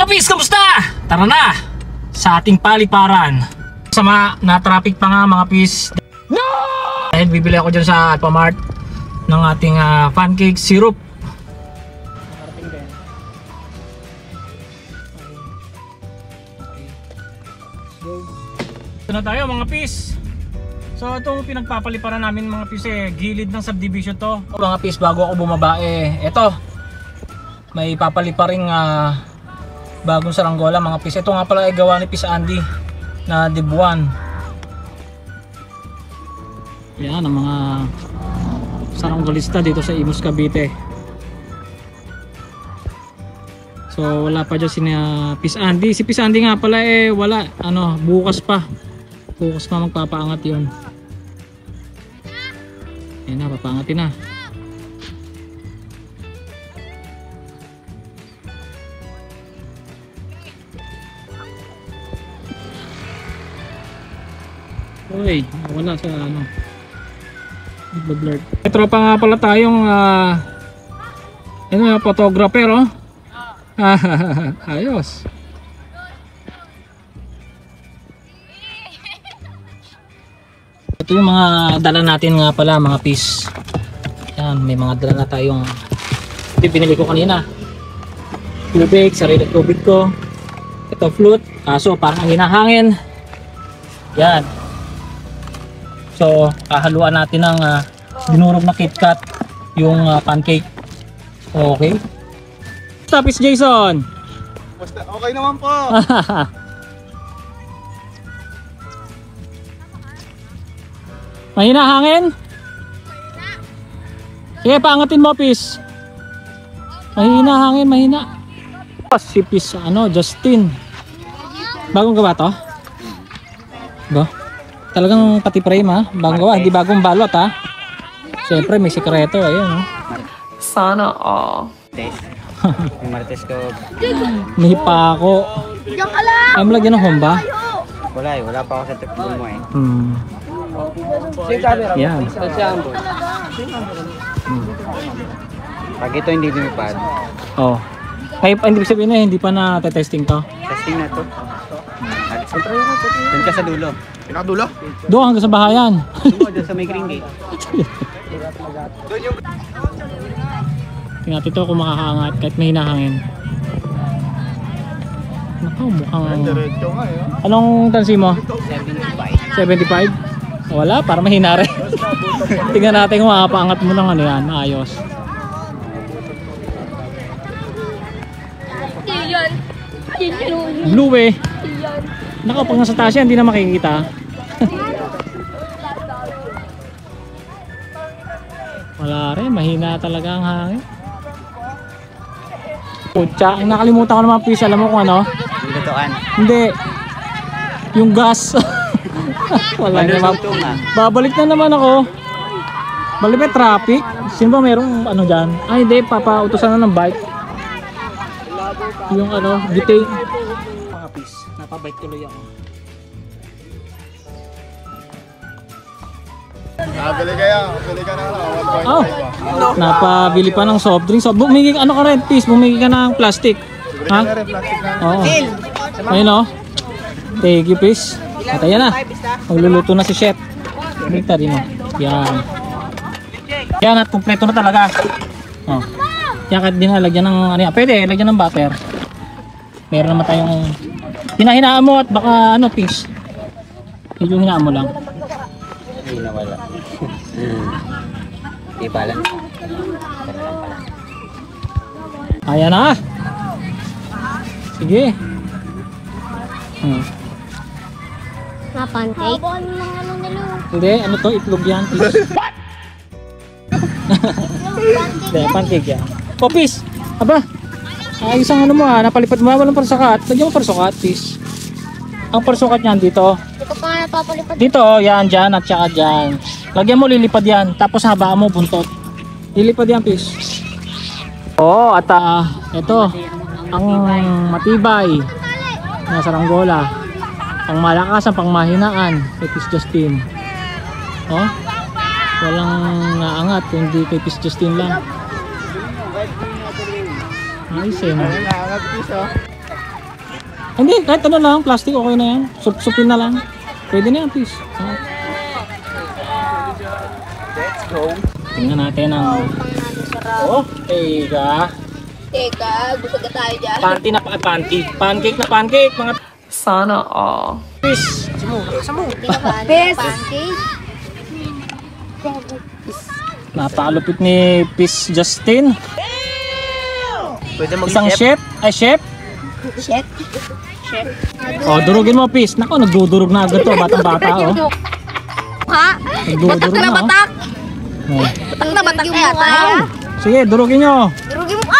Kapis, kamusta? Tara na sa ating paliparan. Sama na traffic pa nga mga pis. No! Dahil bibili ako dyan sa Alphamart ng ating pancake syrup. Ito na tayo mga pis. So itong pinagpapaliparan namin mga pis gilid ng subdivision to. Mga pis, bago ako bumaba eto, may papaliparing bagong saranggola mga pis. Ito nga pala ay gawa ni Pis Andy na dibuan. Yan ang mga saranggolista dito sa Imus, Cavite. So wala pa dyan si Pis Andy. Si Pis Andy nga pala wala, bukas pa magpapaangat yun. Ayan na, papaangatin na. Uy, wala sa blur. May tropa nga pala tayong photographer, oh. Ayos. Ito yung mga dala natin nga pala mga pis. Yan, may mga dala na tayong ito binili ko kanina. Tubig, sarili tubig ko. Ito flute, kaso parang hinahangin. Yan. So, hahaluan natin ng dinurog na KitKat yung pancake. Okay. Tapos Jason. Okay naman po. Mahina hangin? Sige, paangatin mo, Pis. Mahina hangin, mahina. Si Pis, Justin. Bagong gawa to? Ba? Talagang pati frame ha, bagong gawa, hindi bagong balot ha. Siyempre may sikreto, ayun. Sana all. May marites ko. May pako. Ay mo lagyan ng homba? Wala pa ako sa tukbol mo eh. Yan. Pag ito hindi lumipad. Oh. Ay, hindi sabihin na hindi pa na-testing to. Testing na to. Doon ka sa dulo. Pinakadulo? Doon hanggang sa bahayan. Doon sa may green gate. Tingnan ito kung makakaangat kahit may hinahangin. Nakaw, mukhang... Anong tansi mo? 75. 75? Wala, para mahina rin. Tingnan natin kung makapaangat mo ng yan. Ayos. Blue eh. Nakapag nasa taas yan, hindi na makikita. Wala rin, mahina talaga ang hangin. Putya, ang nakalimutan ko naman Pis, alam mo kung ano? Lutuan. Hindi. Yung gas. Wala naman. Babalik na naman ako. Balik may traffic. Sino ba merong dyan? Ay hindi, papautosan na ng bike. Yung giting. Mga Pis, napabike tuloy ako. Bili ka na 1.5. Napabili pa ng soft drinks. So, bumigay ka rin, Pis, bumigay ka ng plastic. Ha? Oo. Ayun o. Thank you, Pis. At ayan na. Magluluto na si Chef. Bigta din mo. Yan. Yan at kumpleto na talaga. Oh. Yan kahit din lagyan ng pwede, lagyan ng butter. Meron naman tayong hinahinaan mo at baka Pis. Medyo hinaan mo lang. Hindi na wala. Di balance. Ayan na. Sige. Pancake? Hindi, to? Itlog yan. Hindi, pancake yan. O, Pis. Aba. Isang mo napalipad mo. Walang parsukat. Lagyan mo parsukat, Pis. Ang parsukat niyan dito. Ito pa nga napapalipad. Dito, yan, dyan, at saka dyan. Lagyan mo, lilipad yan. Tapos habaan mo, buntot. Lilipad yan, Pis. Oo, at ito. Ang matibay na saranggola. Ang malakas, ang pangmahinaan. Kay Pis Justin. Oh, walang naangat, kundi kay Pis Justin lang. Ayos eh, no? Hindi, kahit ano lang, plastic okay na yan. Supin na lang. Pwede na yan, please. Let's go. Tingnan natin ang... Oh, teka. Teka, gusto ka tayo dyan. Panty na panty. Pancake na pancake, mga Sana all. fish. Best. Napakalupit ni Fish Justin. Pwede Isang chef. Ay, chef. Chef. Oh, durugin mo, Fish. Nako, nagdudurog na agad to. Batang-bata, oh. Ha? Nagdudurog na, oh. Batak. Oh. Batak na batak kaya tayo. Sige, durugin nyo. Durugin mo.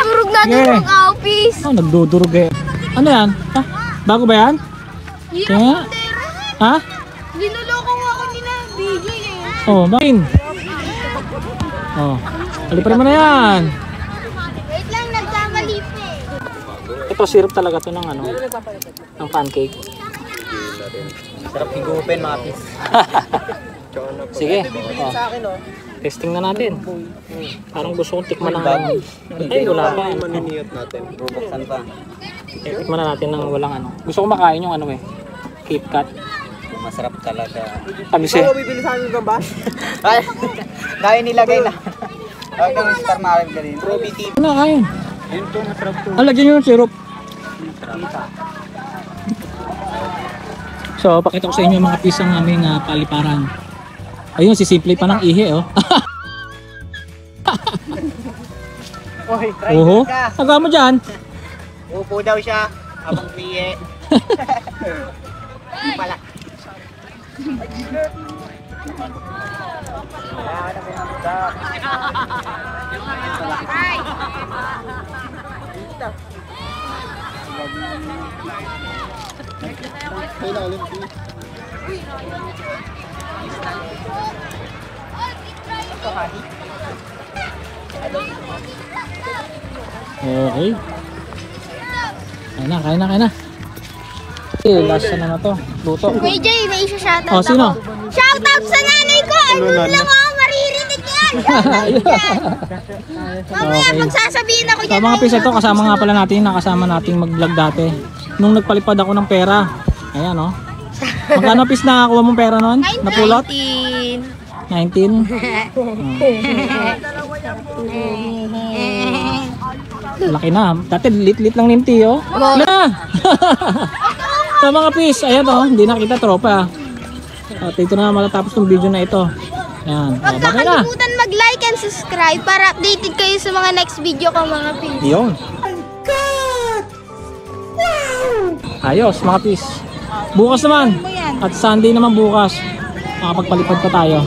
Durug na Sige. durug. Office. Oh, nagdudurog eh. Ano yan? Ha? Bago ba yan? Kaya? Ha? Linuloko mo ako nila. DJ eh. Oh, bakin. Oh. Aliparin mo na yan. Wait lang, nagkamali pa eh. Ito, syrup talaga to ng ano? Ng pancake. Sarap higupin mga pis. Sige. Oh. Testing na natin. Parang gusto kong tikman ng... Ay, wala pa. Maniniyot natin. Bubuksan pa. Tikman na natin ng walang ano. Gusto kong makain yung ano eh. KitKat. Masarap talaga. Tamis eh. Bibili sa amin ba ba? Ay, kaya nilagay na. Huwag kang star marag ka rin. Ruby TV. Ano kain? Yun to, masarap to. Lagyan nyo yung syrup. So, pakita ko sa inyo mga pisang aming paliparan. Ayun, sisimple pa ng ihi, oh. Oy, try Oho. ka. Nagawa mo dyan? Upo daw siya. Habang piye. Pala. Okay. Kain na. Okay, last na to. Luto. Kuya Jay, may isa shoutout Oh, sino? ako. Shoutout sa nanay ko! Ano lang ako maririnig yan! Shoutout yan! Mamaya Okay. magsasabihin ako So dyan. mga pisa to, kasama nga pala natin, nakasama nating mag-vlog dati. Nung nagpalipad ako ng pera. Ayan, oh. Magkano pis nakakuha mong pera noon? Napulot? 19? Laki na. Dati lit-lit lang ninti, oh. Na! So mga pis, ayan, oh. Hindi nakita tropa. At ito na matatapos ng video na ito. Ayan. Huwag Bakit na? kakalimutan mag-like and subscribe para updated kayo sa mga next video ko mga pins. Yun. Ayos mga pis. Bukas naman. At Sunday naman bukas. Makapagpalipad pa tayo.